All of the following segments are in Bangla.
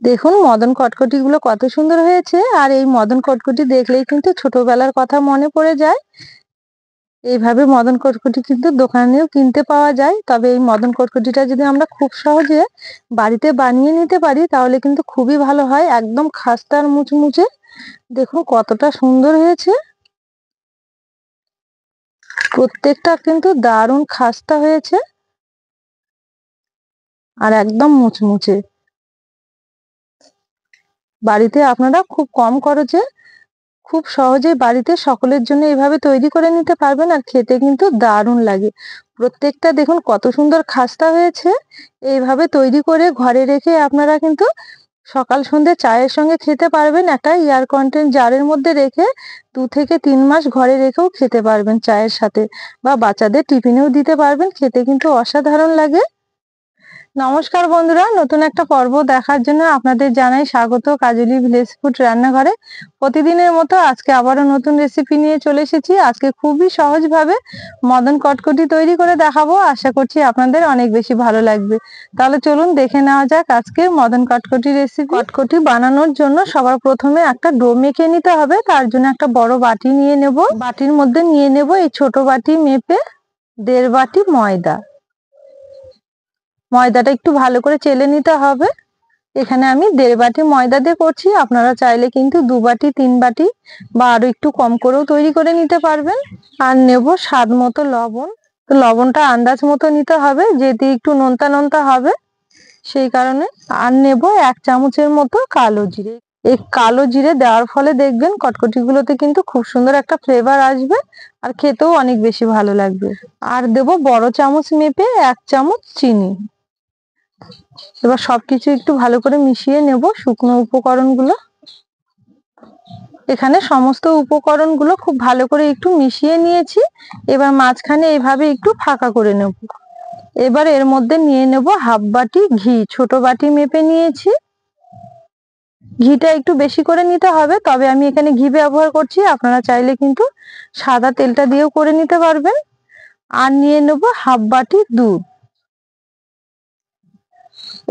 দেখুন মদন কটকটি গুলো কত সুন্দর হয়েছে। আর এই মদন কটকটি দেখলেই কিন্তু ছোটবেলার কথা মনে পড়ে যায়। এইভাবে মদন কটকটি কিন্তু দোকানেও কিনতে পাওয়া যায়। তবে এই মদন কটকটিটা যদি আমরা খুব সহজে বাড়িতে বানিয়ে নিতে পারি তাহলে কিন্তু খুবই ভালো হয়, একদম খাস্তা আর মুচমুচে। দেখুন কতটা সুন্দর হয়েছে, প্রত্যেকটা কিন্তু দারুণ খাস্তা হয়েছে আর একদম মুচমুচে। বাড়িতে আপনারা খুব কম খরচে খুব সহজেই বাড়িতে সকলের জন্য এভাবে তৈরি করে নিতে পারবেন, আর খেতে কিন্তু দারুণ লাগে। প্রত্যেকটা দেখুন কত সুন্দর খাস্তা হয়েছে। এইভাবে তৈরি করে ঘরে রেখে আপনারা কিন্তু সকাল সন্ধ্যে চায়ের সঙ্গে খেতে পারবেন। একটা এয়ার কন্টেন্ট জারের মধ্যে রেখে 2 থেকে 3 মাস ঘরে রেখেও খেতে পারবেন চায়ের সাথে, বা বাচ্চাদের টিফিনেও দিতে পারবেন। খেতে কিন্তু অসাধারণ লাগে। নমস্কার বন্ধুরা, নতুন একটা পর্ব দেখার জন্য আপনাদের জানাই স্বাগত কাজলি ভিলেজ ফুড রান্নাঘরে। প্রতিদিনের মতো আজকে আবারও নতুন রেসিপি নিয়ে চলে এসেছি। আজকে খুবই সহজভাবে মদন কটকটি তৈরি করে দেখাবো, আশা করছি আপনাদের অনেক বেশি ভালো লাগবে। তাহলে চলুন দেখে নেওয়া যাক আজকে মদন কটকটি রেসিপি। কটকটি বানানোর জন্য সবার প্রথমে একটা ডো মেখে নিতে হবে। তার জন্য একটা বড় বাটি নিয়ে নেব। বাটির মধ্যে নিয়ে নেব এই ছোট বাটি মেপে 1.5 বাটি ময়দা। ময়দাটা একটু ভালো করে চেলে নিতে হবে। এখানে আমি 1.5 বাটি ময়দা দিয়ে করছি, আপনারা চাইলে কিন্তু 2 বাটি 3 বাটি বা আরো একটু কম করেও তৈরি করে নিতে পারবেন। আর নেব স্বাদ মতো লবণ। তো লবণটা আন্দাজ মতো নিতে হবে, যেহেতু একটু নোনতা নোনতা হবে সেই কারণে। আর নেব 1 চামচের মতো কালো জিরে। এই কালো জিরে দেওয়ার ফলে দেখবেন কটকটি গুলোতে কিন্তু খুব সুন্দর একটা ফ্লেভার আসবে, আর খেতেও অনেক বেশি ভালো লাগবে। আর দেব বড় চামচ মেপে 1 চামচ চিনি। এবার সবকিছু একটু ভালো করে মিশিয়ে নেব শুকনো উপকরণগুলো। এখানে সমস্ত উপকরণগুলো খুব ভালো করে একটু মিশিয়ে নিয়েছি। এবার মাঝখানে এইভাবে একটু ফাঁকা করে নেব। এবার এর মধ্যে নিয়ে নেব 1/2 বাটি ঘি, ছোট বাটি মেপে নিয়েছি। ঘিটা একটু বেশি করে নিতে হবে, তবে আমি এখানে ঘি ব্যবহার করছি, আপনারা চাইলে কিন্তু সাদা তেলটা দিয়েও করে নিতে পারবেন। আর নিয়ে নেব 1/2 বাটি দুধ।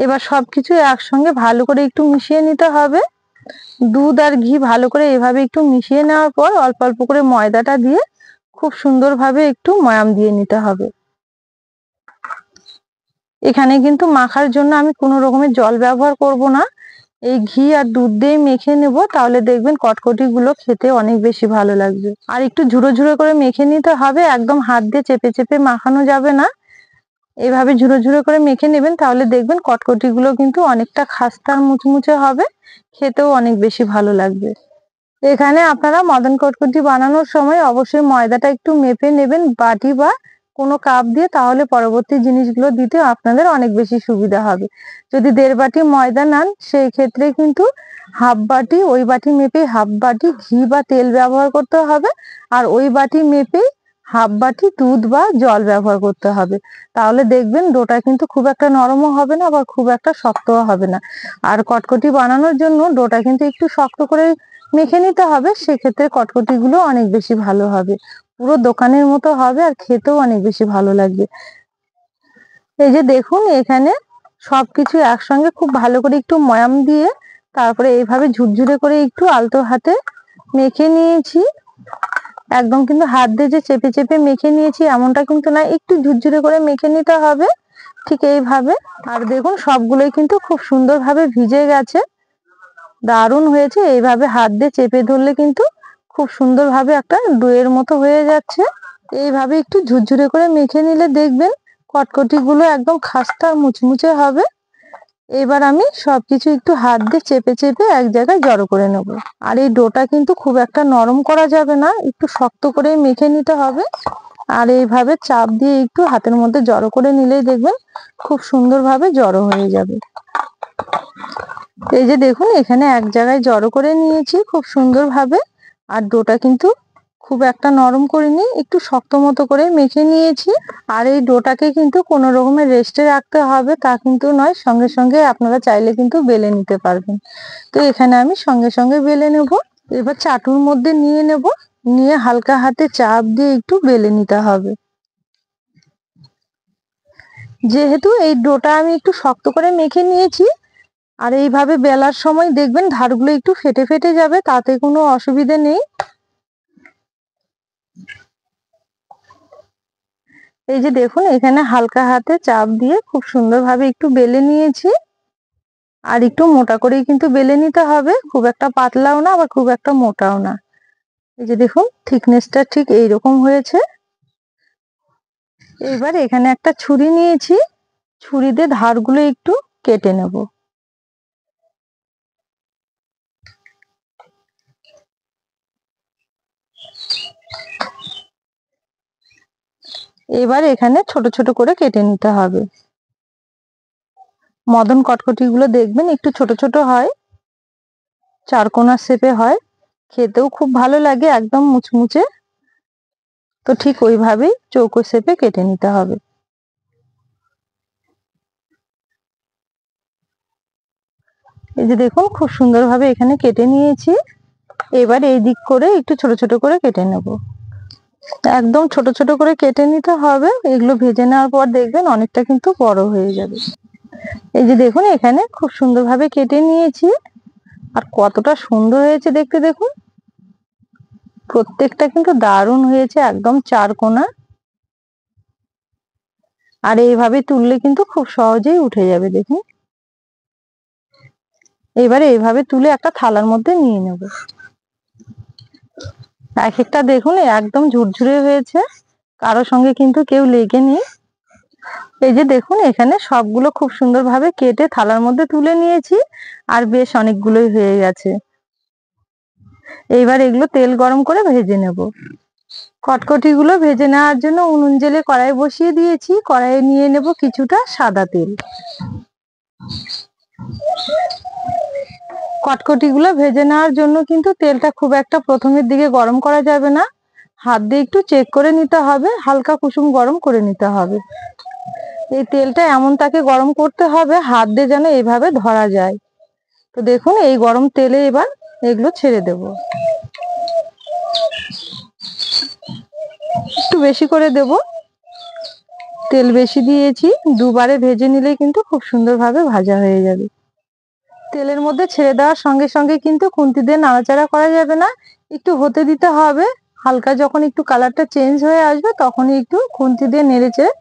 এবার সবকিছু একসঙ্গে ভালো করে একটু মিশিয়ে নিতে হবে। দুধ আর ঘি ভালো করে এভাবে একটু মিশিয়ে নেওয়ার পর অল্প অল্প করে ময়দাটা দিয়ে খুব সুন্দরভাবে একটু ময়াম দিয়ে নিতে হবে। এখানে কিন্তু মাখার জন্য আমি কোনো রকমের জল ব্যবহার করব না, এই ঘি আর দুধ দিয়ে মেখে নেব। তাহলে দেখবেন কটকটি গুলো খেতে অনেক বেশি ভালো লাগবে। আর একটু ঝুরো ঝুরো করে মেখে নিতে হবে, একদম হাত দিয়ে চেপে চেপে মাখানো যাবে না। এভাবে ঝুরো ঝুরো করে মেখে নেবেন, তাহলে দেখবেন কটকটি গুলো কিন্তু অনেকটা খাস্তা মুচমুচে হবে, খেতেও অনেক বেশি ভালো লাগবে। এখানে আপনারা মদন কটকটি বানানোর সময় অবশ্যই ময়দাটা একটু মেপে নেবেন বাটি বা কোনো কাপ দিয়ে, তাহলে পরবর্তী জিনিসগুলো দিতে আপনাদের অনেক বেশি সুবিধা হবে। যদি 1.5 বাটি ময়দা নেন সেই ক্ষেত্রে কিন্তু 1/2 বাটি, ওই বাটি মেপে 1/2 বাটি ঘি বা তেল ব্যবহার করতে হবে। আর ওই বাটি মেপে 1/2 বাটি দুধ বা জল ব্যবহার করতে হবে। তাহলে দেখবেন ডোটা কিন্তু খুব একটা নরমও হবে না বা খুব একটা শক্তও হবে না। আর কটকটি বানানোর জন্য ডোটা কিন্তু একটু শক্ত করে মেখে নিতে হবে, সেক্ষেত্রে কটকটি গুলো অনেক বেশি ভালো হবে, পুরো দোকানের মতো হবে আর খেতেও অনেক বেশি ভালো লাগবে। এই যে দেখুন এখানে সবকিছু একসঙ্গে খুব ভালো করে একটু ময়াম দিয়ে তারপরে এইভাবে ঝুরঝুরে করে একটু আলতো হাতে মেখে নিয়েছি। একদম কিন্তু হাত দিয়ে যে চেপে চেপে মেখে নিয়েছি এমনটা কিন্তু না, একটু ঝুরঝুরে করে মেখে নিতে হবে ঠিক এইভাবে। আর দেখুন সবগুলোই কিন্তু খুব সুন্দরভাবে ভিজে গেছে, দারুণ হয়েছে। এইভাবে হাত দিয়ে চেপে ধরলে কিন্তু খুব সুন্দরভাবে একটা ডোয়ের মতো হয়ে যাচ্ছে। এইভাবে একটু ঝুরঝুরে করে মেখে নিলে দেখবেন কটকটি গুলো একদম খাস্তা মুচমুচে হবে। এবার আমি সবকিছু একটু হাত দিয়ে চেপে চেপে এক জায়গায় জড়ো করে নেব। আর এই ডোটা কিন্তু খুব একটা নরম করা যাবে না, একটু শক্ত করে মেখে নিতে হবে। আর এইভাবে চাপ দিয়ে একটু হাতের মধ্যে জড়ো করে নিলেই দেখবেন খুব সুন্দরভাবে জড়ো হয়ে যাবে। এই যে দেখুন এখানে এক জায়গায় জড়ো করে নিয়েছি খুব সুন্দরভাবে। আর ডোটা কিন্তু খুব একটা নরম করিনি, একটু শক্ত মতো করে মেখে নিয়েছি। আর এই ডোটাকে কিন্তু কোনো রকমের রেস্টে রাখতে হবে তা কিন্তু নয়, সঙ্গে সঙ্গে আপনারা চাইলে কিন্তু বেলে নিতে পারবেন। তো এখানে আমি সঙ্গে সঙ্গে বেলে নেব। এবার চাটুর মধ্যে নিয়ে নেব, নিয়ে হালকা হাতে চাপ দিয়ে একটু বেলে নিতে হবে। যেহেতু এই ডোটা আমি একটু শক্ত করে মেখে নিয়েছি আর এইভাবে বেলার সময় দেখবেন ধারগুলো একটু ফেটে ফেটে যাবে, তাতে কোনো অসুবিধে নেই। এই যে দেখুন এখানে হালকা হাতে চাপ দিয়ে খুব সুন্দরভাবে একটু বেলে নিয়েছি। আর একটু মোটা করেই কিন্তু বেলে নিতে হবে, খুব একটা পাতলাও না আবার খুব একটা মোটাও না। এই যে দেখুন থিকনেসটা ঠিক এইরকম হয়েছে। এবার এখানে একটা ছুরি নিয়েছি, ছুরি দিয়ে ধারগুলো একটু কেটে নেব। এবার এখানে ছোট ছোট করে কেটে নিতে হবে। মদন কটকটি গুলো দেখবেন একটু ছোট ছোট হয়, চারকোনা শেপে হয়, খেতেও খুব ভালো লাগে, একদম মুচমুচে। তো ঠিক ওইভাবেই চৌকো শেপে কেটে নিতে হবে। এই যে দেখুন খুব সুন্দরভাবে এখানে কেটে নিয়েছি। এবার এই দিক করে একটু ছোট ছোট করে কেটে নেব। একদম ছোট ছোট করে কেটে নিতে হবে, এগুলো ভেজে নেওয়ার পর দেখবেন অনেকটা কিন্তু বড় হয়ে যাবে। এই যে দেখুন এখানে খুব সুন্দরভাবে কেটে নিয়েছি। আর কতটা সুন্দর হয়েছে দেখতে দেখুন, প্রত্যেকটা কিন্তু দারুণ হয়েছে, একদম চারকোনা। আর এইভাবে তুললে কিন্তু খুব সহজেই উঠে যাবে দেখুন। এবারে এইভাবে তুলে একটা থালার মধ্যে নিয়ে নেব। এক একটা দেখুন একদম ঝুরঝুরে হয়েছে, কারো সঙ্গে কিন্তু কেউ লেগে নেই। এই যে দেখুন এখানে সবগুলো খুব সুন্দরভাবে কেটে থালার মধ্যে তুলে নিয়েছি, আর বেশ অনেকগুলোই হয়ে গেছে। এইবার এগুলো তেল গরম করে ভেজে নেব। কটকটি গুলো ভেজে নেওয়ার জন্য উনুন জেলে কড়াই বসিয়ে দিয়েছি, কড়াইয়ে নিয়ে নেব কিছুটা সাদা তেল। কটকটি গুলো ভেজে নেওয়ার জন্য কিন্তু তেলটা খুব একটা প্রথমের দিকে গরম করা যাবে না, হাত দিয়ে একটু চেক করে নিতে হবে, হালকা কুসুম গরম করে নিতে হবে। এই তেলটা এমন তাকে গরম করতে হবে হাত দিয়ে যেন এইভাবে ধরা যায়। তো দেখুন এই গরম তেলে এবার এগুলো ছেড়ে দেব। একটু বেশি করে দেব, তেল বেশি দিয়েছি, দুবারে ভেজে নিলে কিন্তু খুব সুন্দরভাবে ভাজা হয়ে যাবে। তেলের মধ্যে ছেড়ে দেওয়ার সঙ্গে সঙ্গে কিন্তু খুন্তি দিয়ে নাড়াচাড়া করা যাবে না, একটু হতে দিতে হবে। হালকা যখন একটু কালারটা চেঞ্জ হয়ে আসবে তখনই একটু খুন্তি দিয়ে নেড়েচেড়ে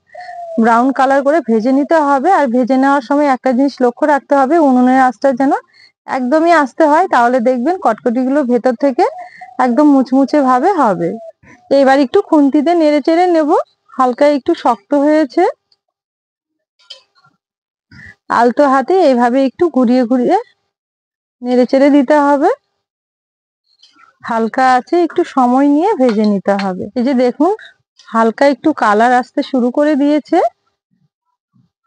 ব্রাউন কালার করে ভেজে নিতে হবে। আর ভেজে নেওয়ার সময় একটা জিনিস লক্ষ্য রাখতে হবে, উনুনের আঁচটা যেন একদমই আস্তে হয়, তাহলে দেখবেন কটকটিগুলো ভেতর থেকে একদম মুচমুচে ভাবে হবে। এবার একটু খুন্তিতে নেড়েচেড়ে নেব, হালকা একটু শক্ত হয়েছে, আলতো হাতে এইভাবে একটু ঘুরিয়ে ঘুরিয়ে নেড়েচেড়ে দিতে হবে। হালকা আছে একটু সময় নিয়ে ভেজে নিতে হবে। এই যে দেখুন হালকা একটু কালার আসতে শুরু করে দিয়েছে,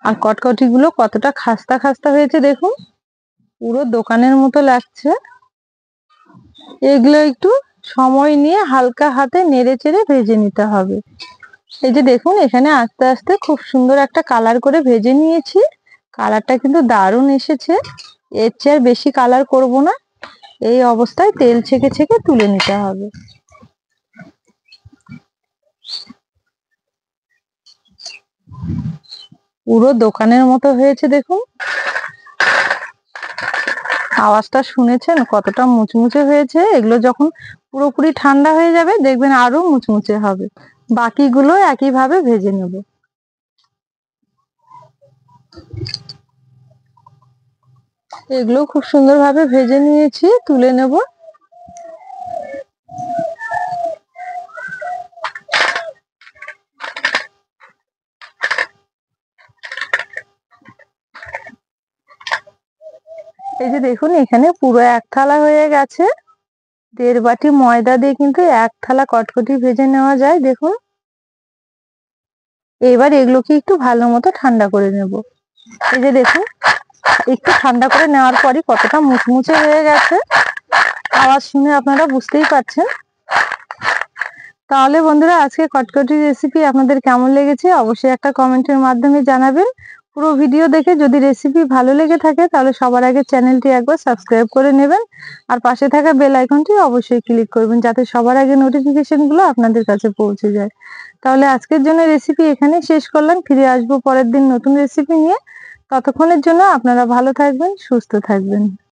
আর কটকটি গুলো কতটা খাস্তা খাস্তা হয়েছে দেখুন, পুরো দোকানের মতো লাগছে। এগুলো একটু সময় নিয়ে হালকা হাতে নেড়েচেড়ে ভেজে নিতে হবে। এই যে দেখুন এখানে আস্তে আস্তে খুব সুন্দর একটা কালার করে ভেজে নিয়েছি, কালারটা কিন্তু দারুণ এসেছে। এর চেয়ে বেশি কালার করব না, এই অবস্থায় তেল ছেঁকে ছেঁকে তুলে নিতে হবে। পুরো দোকানের মতো হয়েছে দেখুন, আওয়াজটা শুনেছেন কতটা মুচমুচে হয়েছে। এগুলো যখন পুরোপুরি ঠান্ডা হয়ে যাবে দেখবেন আরো মুচমুচে হবে। বাকিগুলো একইভাবে ভেজে নেব। এগুলো খুব সুন্দরভাবে ভেজে নিয়েছি, তুলে নেব। এই যে দেখুন এখানে পুরো এক থালা হয়ে গেছে। 1.5 বাটি ময়দা দিয়ে কিন্তু এক থালা কটকটি ভেজে নেওয়া যায় দেখুন। এবার এগুলোকে একটু ভালো মতো ঠান্ডা করে নেব। এই যে দেখুন একটু ঠান্ডা করে নেওয়ার পরই কতটা মুচমুচে হয়ে গেছে, আওয়াজ শুনে আপনারা বুঝতেই পারছেন। তাহলে বন্ধুরা আজকে কটকটি রেসিপি আপনাদের কেমন লেগেছে অবশ্যই একটা কমেন্টের মাধ্যমে জানাবেন। পুরো ভিডিও দেখে যদি রেসিপি ভালো লেগে থাকে তাহলে সবার আগে চ্যানেলটি একবার সাবস্ক্রাইব করে নেবেন, আর পাশে থাকা বেল আইকনটি অবশ্যই ক্লিক করবেন যাতে সবার আগে নোটিফিকেশন গুলো আপনাদের কাছে পৌঁছে যায়। তাহলে আজকের জন্য রেসিপি এখানে শেষ করলাম, ফিরে আসবো পরের দিন নতুন রেসিপি নিয়ে। ততক্ষণের জন্য আপনারা ভালো থাকবেন, সুস্থ থাকবেন।